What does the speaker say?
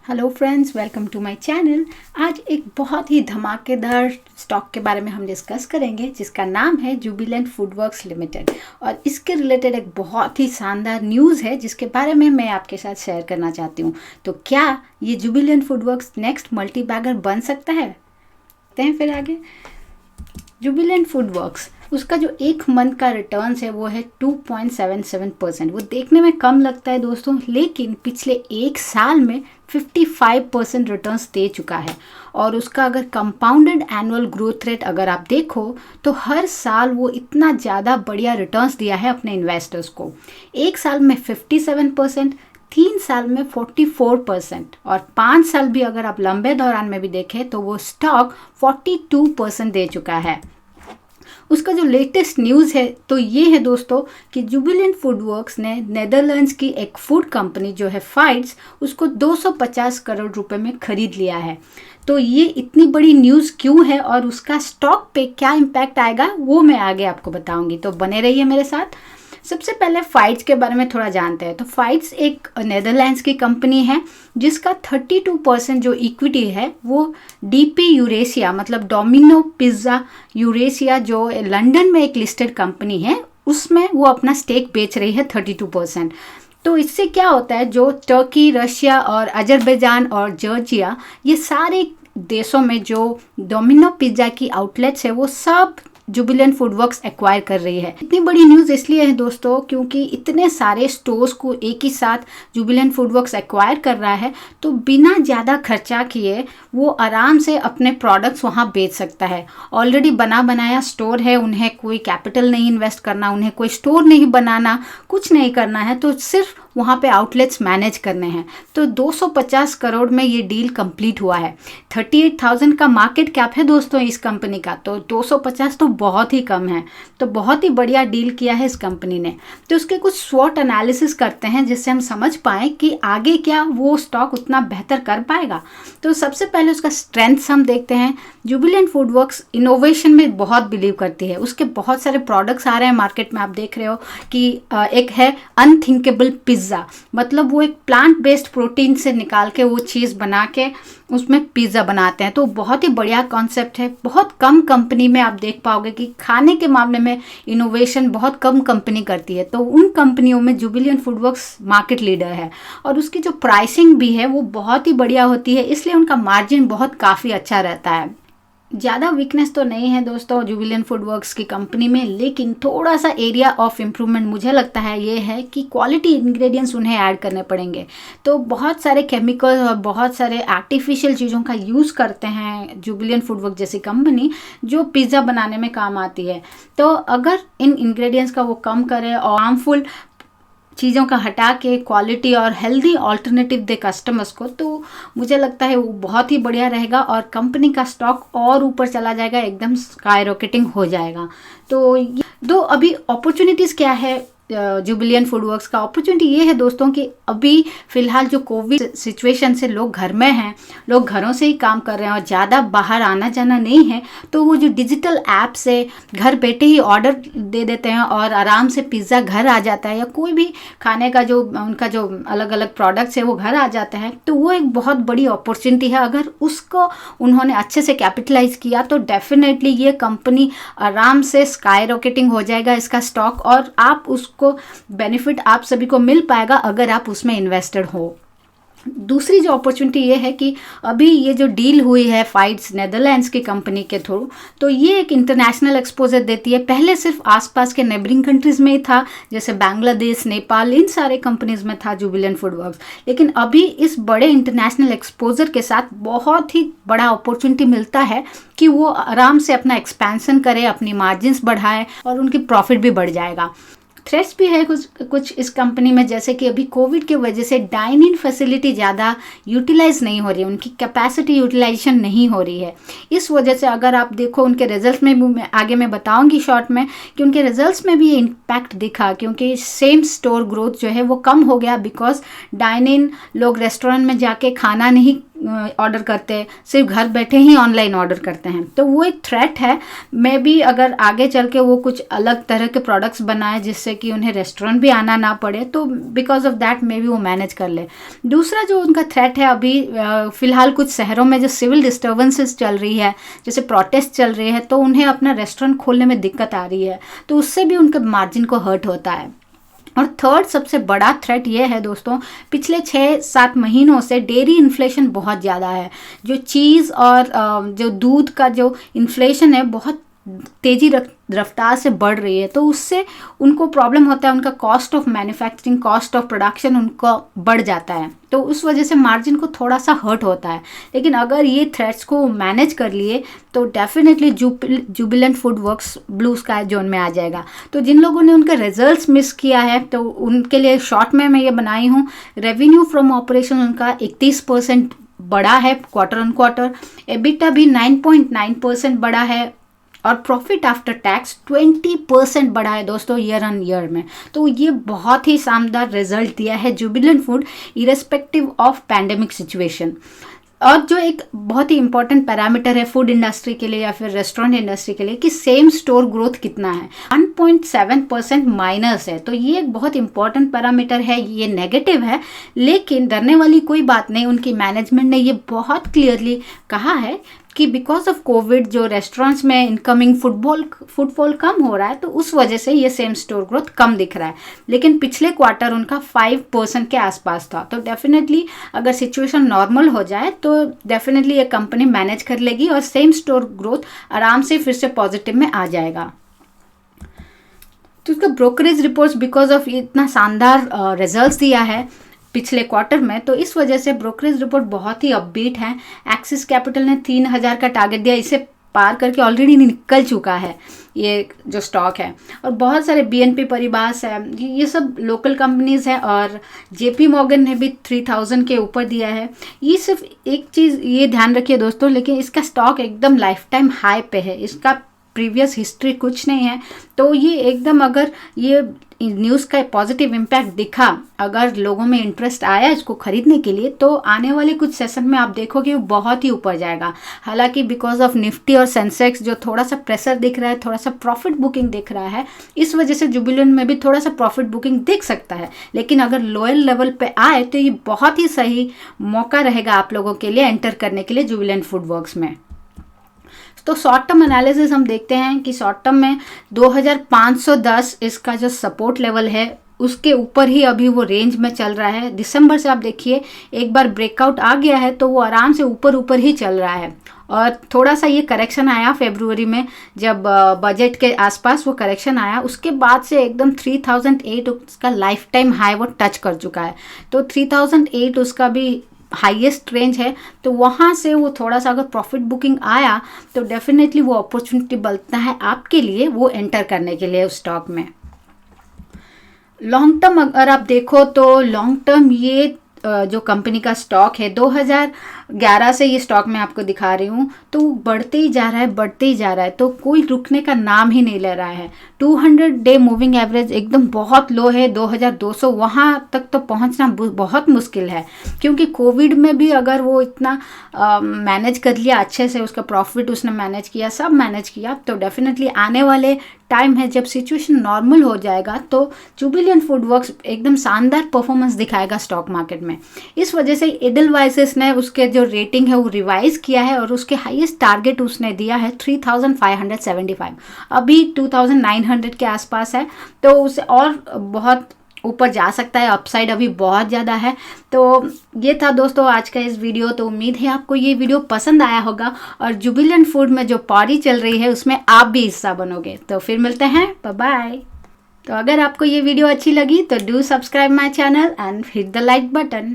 Hello friends, welcome to my channel. आज एक बहुत ही धमाकेदार स्टॉक के बारे में हम डिस्कस करेंगे जिसका नाम है जुबिलेंट फूडवर्क्स लिमिटेड। और इसके रिलेटेड एक बहुत ही शानदार न्यूज़ है जिसके बारे में मैं आपके साथ शेयर करना चाहती हूँ। तो क्या ये Jubilant FoodWorks next multibagger बन सकता है? देखते हैं फिर आगे। जुबिलेंट फूडवर्क्स, उसका जो एक मंथ का रिटर्न्स है वो है 2.77%। वो देखने में कम लगता है दोस्तों, लेकिन पिछले एक साल में 55% रिटर्न्स दे चुका है। और उसका अगर कंपाउंडेड एनुअल ग्रोथ रेट अगर आप देखो तो हर साल वो इतना ज़्यादा बढ़िया रिटर्न्स दिया है अपने इन्वेस्टर्स को। एक साल में 57%, 3 साल में 44% और 5 साल भी अगर आप लंबे दौरान में भी देखें तो वो स्टॉक 42% दे चुका है। उसका जो लेटेस्ट न्यूज़ है तो ये है दोस्तों कि जुबिलेंट फूडवर्क्स ने नेदरलैंड्स की एक फूड कंपनी जो है फाइड्स, उसको 250 करोड़ रुपए में खरीद लिया है। तो ये इतनी बड़ी न्यूज़ क्यों है और उसका स्टॉक पे क्या इम्पैक्ट आएगा वो मैं आगे आपको बताऊंगी, तो बने रहिए मेरे साथ। सबसे पहले फाइड्स के बारे में थोड़ा जानते हैं। तो फाइड्स एक नेदरलैंड्स की कंपनी है जिसका 32% जो इक्विटी है वो डीपी यूरेशिया मतलब डोमिनो पिज़्ज़ा यूरेशिया जो लंदन में एक लिस्टेड कंपनी है उसमें वो अपना स्टेक बेच रही है 32%। तो इससे क्या होता है, जो टर्की, रशिया और अजरबैजान और जॉर्जिया, ये सारे देशों में जो डोमिनो पिज़्ज़ा की आउटलेट्स है वो सब जुबिलेंट फूडवर्क्स एक्वायर कर रही है। इतनी बड़ी न्यूज़ इसलिए है दोस्तों क्योंकि इतने सारे स्टोर्स को एक ही साथ जुबिलेंट फूडवर्क्स एक्वायर कर रहा है, तो बिना ज़्यादा खर्चा किए वो आराम से अपने प्रोडक्ट्स वहाँ बेच सकता है। ऑलरेडी बना बनाया स्टोर है, उन्हें कोई कैपिटल नहीं इन्वेस्ट करना, उन्हें कोई स्टोर नहीं बनाना, कुछ नहीं करना है, तो सिर्फ वहाँ पे आउटलेट्स मैनेज करने हैं। तो 250 करोड़ में ये डील कंप्लीट हुआ है। 38,000 का मार्केट कैप है दोस्तों इस कंपनी का, तो 250 तो बहुत ही कम है। तो बहुत ही बढ़िया डील किया है इस कंपनी ने। तो उसके कुछ स्वॉट एनालिसिस करते हैं जिससे हम समझ पाएँ कि आगे क्या वो स्टॉक उतना बेहतर कर पाएगा। तो सबसे पहले उसका स्ट्रेंथ्स हम देखते हैं। जुबिलेंट फूडवर्क्स इनोवेशन में बहुत बिलीव करती है। उसके बहुत सारे प्रोडक्ट्स आ रहे हैं मार्केट में, आप देख रहे हो कि एक है अनथिंकेबल पिज़्ज़ा, मतलब वो एक प्लांट बेस्ड प्रोटीन से निकाल के वो चीज़ बना के उसमें पिज़्ज़ा बनाते हैं। तो बहुत ही बढ़िया कॉन्सेप्ट है। बहुत कम कंपनी में आप देख पाओगे कि खाने के मामले में इनोवेशन बहुत कम कंपनी करती है, तो उन कंपनियों में जुबिलेंट फूडवर्क्स मार्केट लीडर है। और उसकी जो प्राइसिंग भी है वो बहुत ही बढ़िया होती है, इसलिए उनका मार्जिन बहुत काफ़ी अच्छा रहता है। ज़्यादा वीकनेस तो नहीं है दोस्तों जुबिलेंट फूडवर्क्स की कंपनी में, लेकिन थोड़ा सा एरिया ऑफ इम्प्रूवमेंट मुझे लगता है ये है कि क्वालिटी इंग्रेडिएंट्स उन्हें ऐड करने पड़ेंगे। तो बहुत सारे केमिकल और बहुत सारे आर्टिफिशियल चीज़ों का यूज़ करते हैं जुबिलेंट फूडवर्क जैसी कंपनी जो पिज़्ज़ा बनाने में काम आती है। तो अगर इन इंग्रेडिएंट्स का वो कम करे और हार्मफुल चीज़ों का हटा के क्वालिटी और हेल्दी ऑल्टरनेटिव दे कस्टमर्स को, तो मुझे लगता है वो बहुत ही बढ़िया रहेगा और कंपनी का स्टॉक और ऊपर चला जाएगा, एकदम स्काई रॉकेटिंग हो जाएगा। तो दो अभी अपॉर्चुनिटीज़ क्या है जुबिलेंट फूडवर्क्स का? अपॉर्चुनिटी ये है दोस्तों कि अभी फ़िलहाल जो कोविड सिचुएशन से लोग घर में हैं, लोग घरों से ही काम कर रहे हैं और ज़्यादा बाहर आना जाना नहीं है, तो वो जो डिजिटल ऐप से घर बैठे ही ऑर्डर दे देते हैं और आराम से पिज़्ज़ा घर आ जाता है, या कोई भी खाने का जो उनका जो अलग अलग प्रोडक्ट्स है वो घर आ जाता है। तो वो एक बहुत बड़ी अपॉर्चुनिटी है। अगर उसको उन्होंने अच्छे से कैपिटलाइज किया तो डेफिनेटली ये कंपनी आराम से स्काई रॉकेटिंग हो जाएगा इसका स्टॉक, और आप उसको बेनिफिट आप सभी को मिल पाएगा अगर आप उसमें इन्वेस्टेड हो। दूसरी जो अपॉर्चुनिटी ये है कि अभी ये जो डील हुई है फाइड्स नेदरलैंड्स की कंपनी के थ्रू, तो ये एक इंटरनेशनल एक्सपोजर देती है। पहले सिर्फ आसपास के नेबरिंग कंट्रीज में ही था, जैसे बांग्लादेश, नेपाल, इन सारे कंपनीज में था जुबिलेंट फूडवर्क्स, लेकिन अभी इस बड़े इंटरनेशनल एक्सपोजर के साथ बहुत ही बड़ा अपॉर्चुनिटी मिलता है कि वो आराम से अपना एक्सपेंशन करे, अपनी मार्जिन्स बढ़ाए और उनकी प्रॉफिट भी बढ़ जाएगा। थ्रेट्स भी है कुछ इस कंपनी में, जैसे कि अभी कोविड की वजह से डाइन इन फैसिलिटी ज़्यादा यूटिलाइज नहीं हो रही है, उनकी कैपेसिटी यूटिलाइजेशन नहीं हो रही है। इस वजह से अगर आप देखो उनके रिजल्ट्स में भी आगे मैं बताऊंगी शॉर्ट में कि उनके रिजल्ट्स में भी ये इम्पैक्ट दिखा, क्योंकि सेम स्टोर ग्रोथ जो है वो कम हो गया बिकॉज डाइन इन लोग रेस्टोरेंट में जाके खाना नहीं ऑर्डर करते, सिर्फ घर बैठे ही ऑनलाइन ऑर्डर करते हैं। तो वो एक थ्रेट है। मे बी अगर आगे चल के वो कुछ अलग तरह के प्रोडक्ट्स बनाए जिससे कि उन्हें रेस्टोरेंट भी आना ना पड़े, तो because of that may be वो मैनेज कर ले। दूसरा जो उनका थ्रेट है, अभी फ़िलहाल कुछ शहरों में जो सिविल डिस्टर्बेंसेस चल रही है, जैसे प्रोटेस्ट चल रही है, तो उन्हें अपना रेस्टोरेंट खोलने में दिक्कत आ रही है, तो उससे भी उनके मार्जिन को हर्ट होता है। और थर्ड सबसे बड़ा थ्रेट ये है दोस्तों, पिछले 6-7 महीनों से डेयरी इन्फ्लेशन बहुत ज़्यादा है। जो चीज़ और जो दूध का जो इन्फ्लेशन है बहुत तेज़ी रफ्तार से बढ़ रही है, तो उससे उनको प्रॉब्लम होता है। उनका cost of manufacturing, cost of production उनको बढ़ जाता है, तो उस वजह से मार्जिन को थोड़ा सा हर्ट होता है। लेकिन अगर ये थ्रेट्स को मैनेज कर लिए तो definitely Jubilant food works blue sky zone में आ जाएगा। तो जिन लोगों ने उनके रिजल्ट्स मिस किया है, तो उनके लिए शॉर्ट में मैं ये बनाई हूँ। रेवेन्यू फ्रॉम ऑपरेशन उनका 31% बढ़ा है क्वार्टर ऑन क्वार्टर, एबिटा भी 9.9% बढ़ा है, और प्रॉफिट आफ्टर टैक्स 20% बढ़ा है दोस्तों ईयर ऑन ईयर में। तो ये बहुत ही शानदार रिजल्ट दिया है Jubilant food irrespective of pandemic situation. और जो एक बहुत ही इंपॉर्टेंट पैरामीटर है फूड इंडस्ट्री के लिए या फिर रेस्टोरेंट इंडस्ट्री के लिए कि सेम स्टोर ग्रोथ कितना है, 1.7% माइनस है। तो ये एक बहुत इंपॉर्टेंट पैरामीटर है, ये नेगेटिव है, लेकिन डरने वाली कोई बात नहीं। उनकी मैनेजमेंट ने ये बहुत क्लियरली कहा है कि बिकॉज ऑफ कोविड जो रेस्टोरेंट्स में इनकमिंग फुटफॉल कम हो रहा है, तो उस वजह से ये सेम स्टोर ग्रोथ कम दिख रहा है। लेकिन पिछले क्वार्टर उनका 5% के आसपास था। तो डेफिनेटली अगर सिचुएशन नॉर्मल हो जाए तो डेफिनेटली ये कंपनी मैनेज कर लेगी और सेम स्टोर ग्रोथ आराम से फिर से पॉजिटिव में आ जाएगा। तो उसका ब्रोकरेज रिपोर्ट्स बिकॉज ऑफ इतना शानदार रिजल्ट्स दिया है पिछले क्वार्टर में, तो इस वजह से ब्रोकरेज रिपोर्ट बहुत ही अपबीट है। एक्सिस कैपिटल ने 3000 का टारगेट दिया, इसे पार करके ऑलरेडी निकल चुका है ये जो स्टॉक है। और बहुत सारे BNP परिबास है, ये सब लोकल कंपनीज है, और JP मॉर्गन ने भी 3000 के ऊपर दिया है। ये सिर्फ एक चीज़ ये ध्यान रखिए दोस्तों, लेकिन इसका स्टॉक एकदम लाइफ टाइम हाई पे है, इसका प्रीवियस हिस्ट्री कुछ नहीं है। तो ये एकदम अगर ये न्यूज़ का पॉजिटिव इम्पैक्ट दिखा, अगर लोगों में इंटरेस्ट आया इसको खरीदने के लिए, तो आने वाले कुछ सेशन में आप देखोगे वो बहुत ही ऊपर जाएगा। हालांकि बिकॉज ऑफ निफ्टी और सेंसेक्स जो थोड़ा सा प्रेशर दिख रहा है, थोड़ा सा प्रॉफिट बुकिंग दिख रहा है, इस वजह से जुबिलेंट में भी थोड़ा सा प्रॉफिट बुकिंग दिख सकता है। लेकिन अगर लोअर लेवल पे आए तो ये बहुत ही सही मौका रहेगा आप लोगों के लिए एंटर करने के लिए जुबिलेंट फूड वर्क्स में। तो शॉर्ट टर्म एनालिसिस हम देखते हैं कि शॉर्ट टर्म में 2510 इसका जो सपोर्ट लेवल है उसके ऊपर ही अभी वो रेंज में चल रहा है। दिसंबर से आप देखिए एक बार ब्रेकआउट आ गया है तो वो आराम से ऊपर ही चल रहा है। और थोड़ा सा ये करेक्शन आया फरवरी में, जब बजट के आसपास वो करेक्शन आया, उसके बाद से एकदम 3008 उसका लाइफ टाइम हाई वो टच कर चुका है। तो 3008 उसका भी हाईएस्ट रेंज है, तो वहाँ से वो थोड़ा सा अगर प्रॉफिट बुकिंग आया तो डेफिनेटली वो अपॉर्चुनिटी बनता है आपके लिए वो एंटर करने के लिए उस स्टॉक में। लॉन्ग टर्म अगर आप देखो तो लॉन्ग टर्म ये जो कंपनी का स्टॉक है 2011 से ये स्टॉक मैं आपको दिखा रही हूँ, तो बढ़ते ही जा रहा है, तो कोई रुकने का नाम ही नहीं ले रहा है। 200 डे मूविंग एवरेज एकदम बहुत लो है, 2200, वहाँ तक तो पहुँचना बहुत मुश्किल है। क्योंकि कोविड में भी अगर वो इतना मैनेज कर लिया अच्छे से, उसका प्रॉफिट उसने मैनेज किया, सब मैनेज किया, तो डेफिनेटली आने वाले टाइम है जब सिचुएशन नॉर्मल हो जाएगा तो जुबिलेंट फूड वर्क्स एकदम शानदार परफॉर्मेंस दिखाएगा स्टॉक मार्केट में। इस वजह से एडलवाइसेस ने उसके जो रेटिंग है वो रिवाइज किया है और उसके हाईएस्ट टारगेट उसने दिया है 3575, अभी 2900 के आसपास है, तो उसे और बहुत ऊपर जा सकता है, अपसाइड अभी बहुत ज़्यादा है। तो ये था दोस्तों आज का इस वीडियो। तो उम्मीद है आपको ये वीडियो पसंद आया होगा और जुबिलेंट फूड में जो पार्टी चल रही है उसमें आप भी हिस्सा बनोगे। तो फिर मिलते हैं, बाय बाय। तो अगर आपको ये वीडियो अच्छी लगी तो do subscribe my channel and hit the like button.